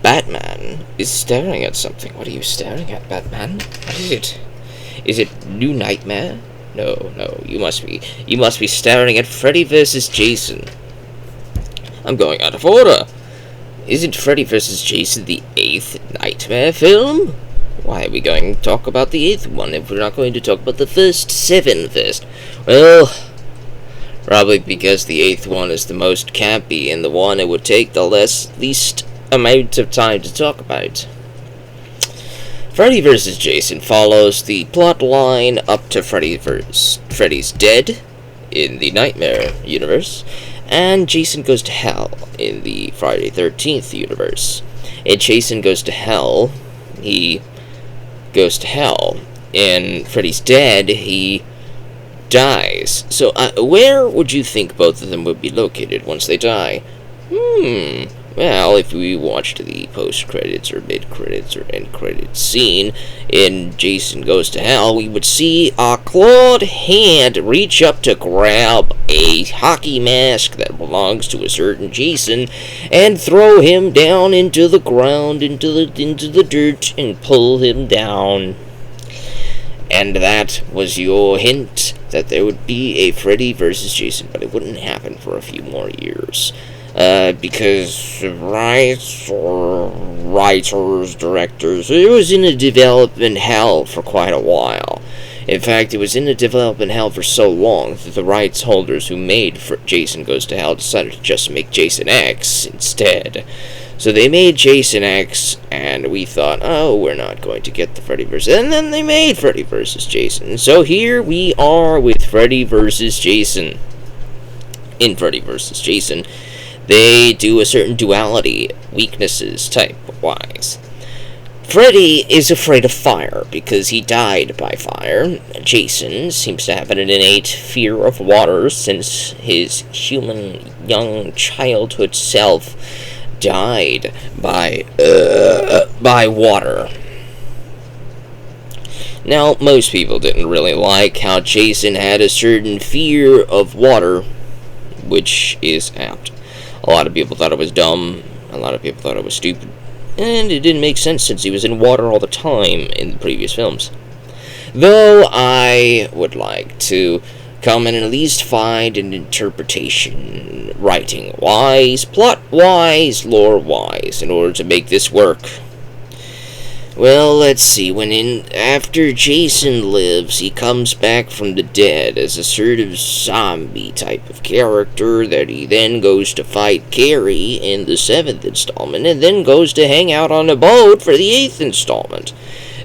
Batman is staring at something. What are you staring at, Batman? What is it? Is it New Nightmare? No, you must be staring at Freddy vs. Jason. I'm going out of order. Isn't Freddy vs. Jason the 8th Nightmare film? Why are we going to talk about the 8th one if we're not going to talk about the first 7 first? Well, probably because the 8th one is the most campy and the one it would take the least amount of time to talk about. Freddy vs. Jason follows the plot line up to Freddy's dead in the Nightmare universe, and Jason Goes to Hell in the Friday 13th universe. In Jason Goes to Hell, he goes to hell. In Freddy's dead, he dies. So, where would you think both of them would be located once they die? Well, if we watched the post-credits or mid-credits or end-credits scene in Jason Goes to Hell, we would see a clawed hand reach up to grab a hockey mask that belongs to a certain Jason and throw him down into the ground, into the dirt, and pull him down. And that was your hint that there would be a Freddy vs. Jason, but it wouldn't happen for a few more years. Because writers, directors, it was in a development hell for quite a while. In fact, it was in a development hell for so long that the rights holders who made Jason Goes to Hell decided to just make Jason X instead. So they made Jason X, and we thought, oh, we're not going to get the Freddy vs. And then they made Freddy vs. Jason. So here we are with Freddy vs. Jason. In Freddy vs. Jason, they do a certain duality, weaknesses type-wise. Freddy is afraid of fire because he died by fire. Jason seems to have an innate fear of water since his human young childhood self died by water. Now, most people didn't really like how Jason had a certain fear of water, which is apt. A lot of people thought it was dumb, a lot of people thought it was stupid, and it didn't make sense since he was in water all the time in the previous films. Though I would like to come and at least find an interpretation, writing-wise, plot-wise, lore-wise, in order to make this work. Well, let's see, after Jason lives, he comes back from the dead as a sort of zombie type of character that he then goes to fight Carrie in the 7th installment, and then goes to hang out on a boat for the 8th installment.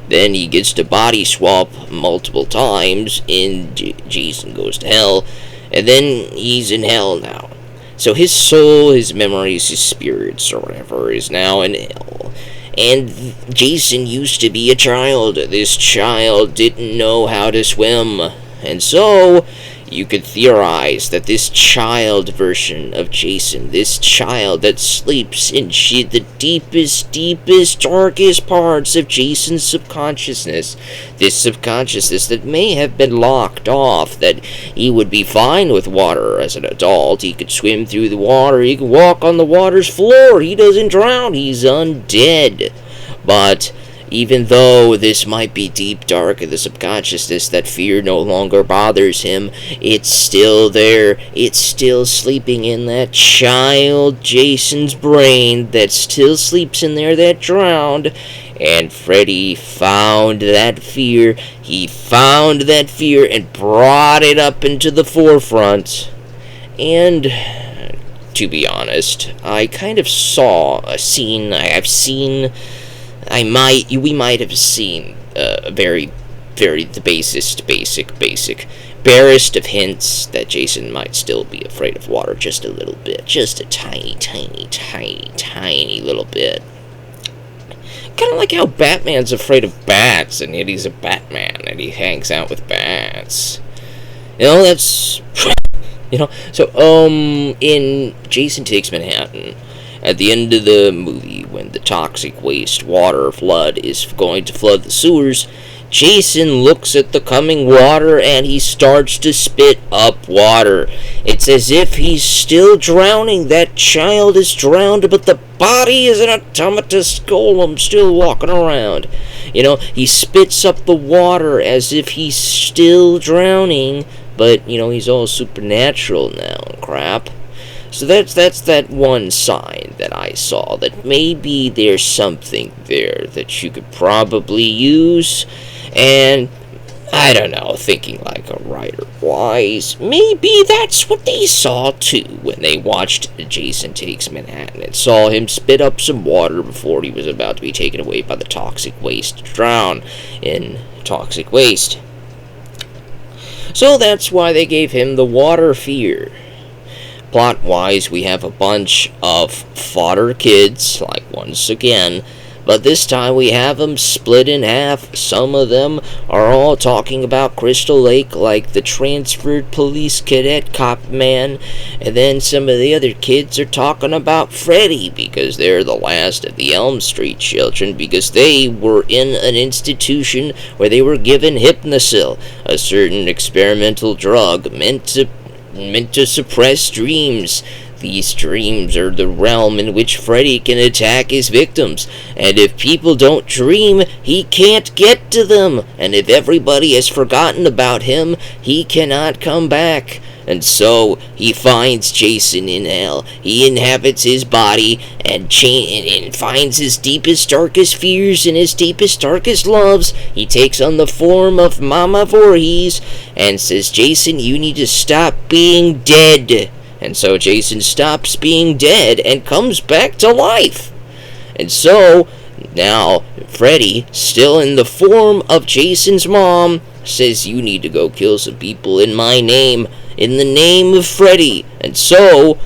Then he gets to body swap multiple times in Jason Goes to Hell, and then he's in hell now. So his soul, his memories, his spirits, or whatever, is now in hell. And Jason used to be a child. This child didn't know how to swim. And so, you could theorize that this child version of Jason, this child that sleeps in the deepest, darkest parts of Jason's subconsciousness, this subconsciousness that may have been locked off, that he would be fine with water as an adult, he could swim through the water, he could walk on the water's floor, he doesn't drown, he's undead. But even though this might be deep dark in the subconsciousness, that fear no longer bothers him, it's still there, it's still sleeping in that child Jason's brain that still sleeps in there that drowned. And Freddy found that fear, he found that fear and brought it up into the forefront. And to be honest, I kind of saw a scene, we might have seen the basic, barest of hints that Jason might still be afraid of water just a little bit. Just a tiny little bit. Kind of like how Batman's afraid of bats, and yet he's a Batman, and he hangs out with bats. That's... So, in Jason Takes Manhattan, at the end of the movie, when the toxic waste water flood is going to flood the sewers, Jason looks at the coming water and he starts to spit up water. It's as if he's still drowning. That child is drowned, but the body is an automatus golem still walking around. He spits up the water as if he's still drowning, but, he's all supernatural now and crap. So that's that one sign that I saw, that maybe there's something there that you could probably use. And I don't know, thinking like a writer wise, maybe that's what they saw too when they watched Jason Takes Manhattan and saw him spit up some water before he was about to be taken away by the toxic waste to drown in toxic waste. So that's why they gave him the water fear. Plot-wise, we have a bunch of fodder kids, like once again, but this time we have them split in half. Some of them are all talking about Crystal Lake, like the transferred police cadet cop man, and then some of the other kids are talking about Freddy, because they're the last of the Elm Street children, because they were in an institution where they were given Hypnosil, a certain experimental drug meant to suppress dreams. These dreams are the realm in which Freddy can attack his victims, and if people don't dream, he can't get to them, and if everybody has forgotten about him, he cannot come back. And so he finds Jason in hell. He inhabits his body and finds his deepest, darkest fears and his deepest, darkest loves. He takes on the form of Mama Voorhees and says, Jason, you need to stop being dead. And so Jason stops being dead and comes back to life. And so now Freddy, still in the form of Jason's mom, says, you need to go kill some people in my name, in the name of Freddy. And so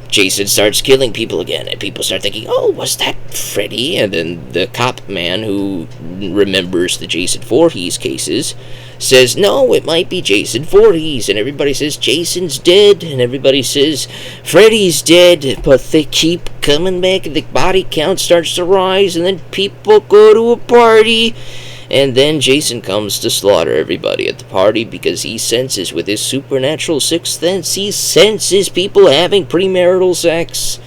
Jason starts killing people again, and people start thinking, oh, was that Freddy? And then the cop man who remembers the Jason Voorhees cases says, no, it might be Jason Voorhees. And everybody says, Jason's dead. And everybody says, Freddy's dead. But they keep coming back, and the body count starts to rise, and then people go to a party. And then Jason comes to slaughter everybody at the party because he senses, with his supernatural sixth sense, he senses people having premarital sex.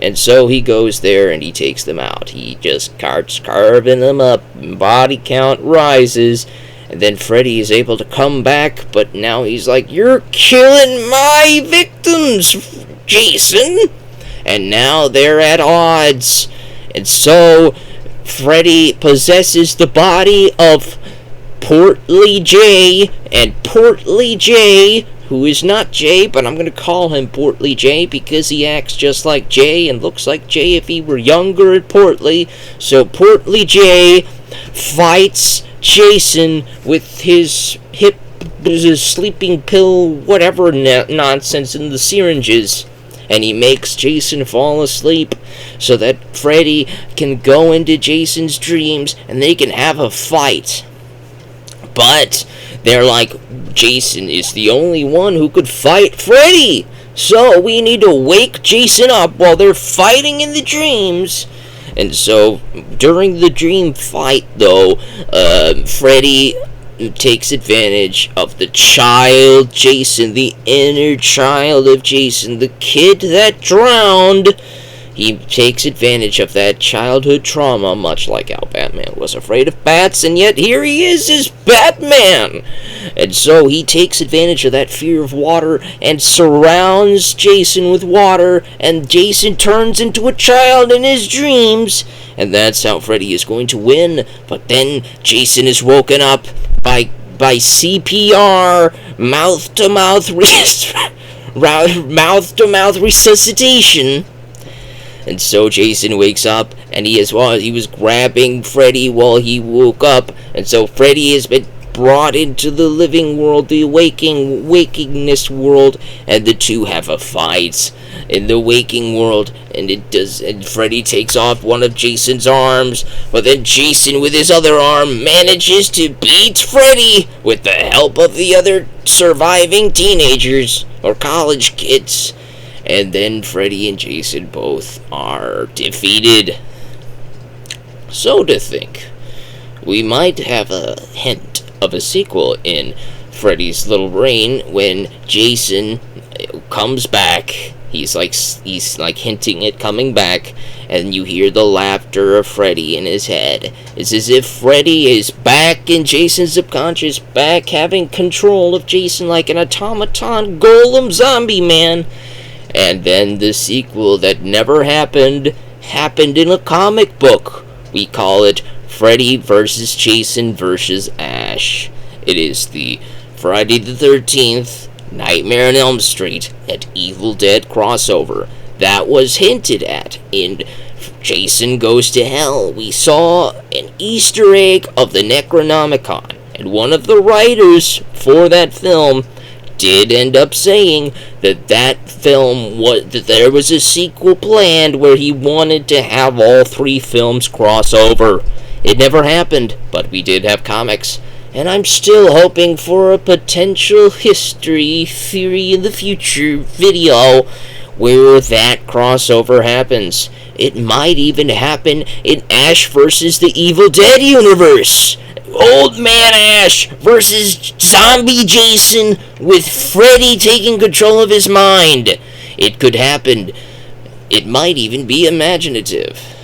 And so he goes there and he takes them out. He just starts carving them up, body count rises, and then Freddy is able to come back, but now he's like, you're killing my victims, Jason! And now they're at odds. And so Freddy possesses the body of Portly J, and Portly J, who is not Jay, but I'm going to call him Portly J because he acts just like Jay and looks like Jay if he were younger and portly. So Portly J fights Jason with his sleeping pill, whatever nonsense in the syringes. And he makes Jason fall asleep so that Freddy can go into Jason's dreams and they can have a fight. But they're like, Jason is the only one who could fight Freddy. So we need to wake Jason up while they're fighting in the dreams. And so during the dream fight, though, Freddy takes advantage of the child Jason, the inner child of Jason, the kid that drowned. He takes advantage of that childhood trauma, much like how Batman was afraid of bats, and yet here he is as Batman. And so he takes advantage of that fear of water and surrounds Jason with water, and Jason turns into a child in his dreams. And that's how Freddy is going to win. But then Jason is woken up by CPR, mouth-to-mouth resuscitation. And so Jason wakes up, and he was grabbing Freddy while he woke up, and so Freddy has been brought into the living world, the wakingness world, and the two have a fight in the waking world, and Freddy takes off one of Jason's arms, but then Jason with his other arm manages to beat Freddy with the help of the other surviving teenagers or college kids. And then Freddy and Jason both are defeated. So to think, we might have a hint of a sequel in Freddy's little brain when Jason comes back. He's like hinting at coming back, and you hear the laughter of Freddy in his head. It's as if Freddy is back in Jason's subconscious, back having control of Jason like an automaton golem zombie man. And then the sequel that never happened in a comic book. We call it Freddy vs. Jason vs. Ash. It is the Friday the 13th Nightmare on Elm Street and Evil Dead crossover that was hinted at in Jason Goes to Hell. We saw an Easter egg of the Necronomicon, and one of the writers for that film did end up saying that there was a sequel planned where he wanted to have all three films cross over. It never happened, but we did have comics. And I'm still hoping for a potential history theory in the future video where that crossover happens. It might even happen in Ash vs. the Evil Dead universe. Old Man Ash versus Zombie Jason with Freddy taking control of his mind. It could happen. It might even be imaginative.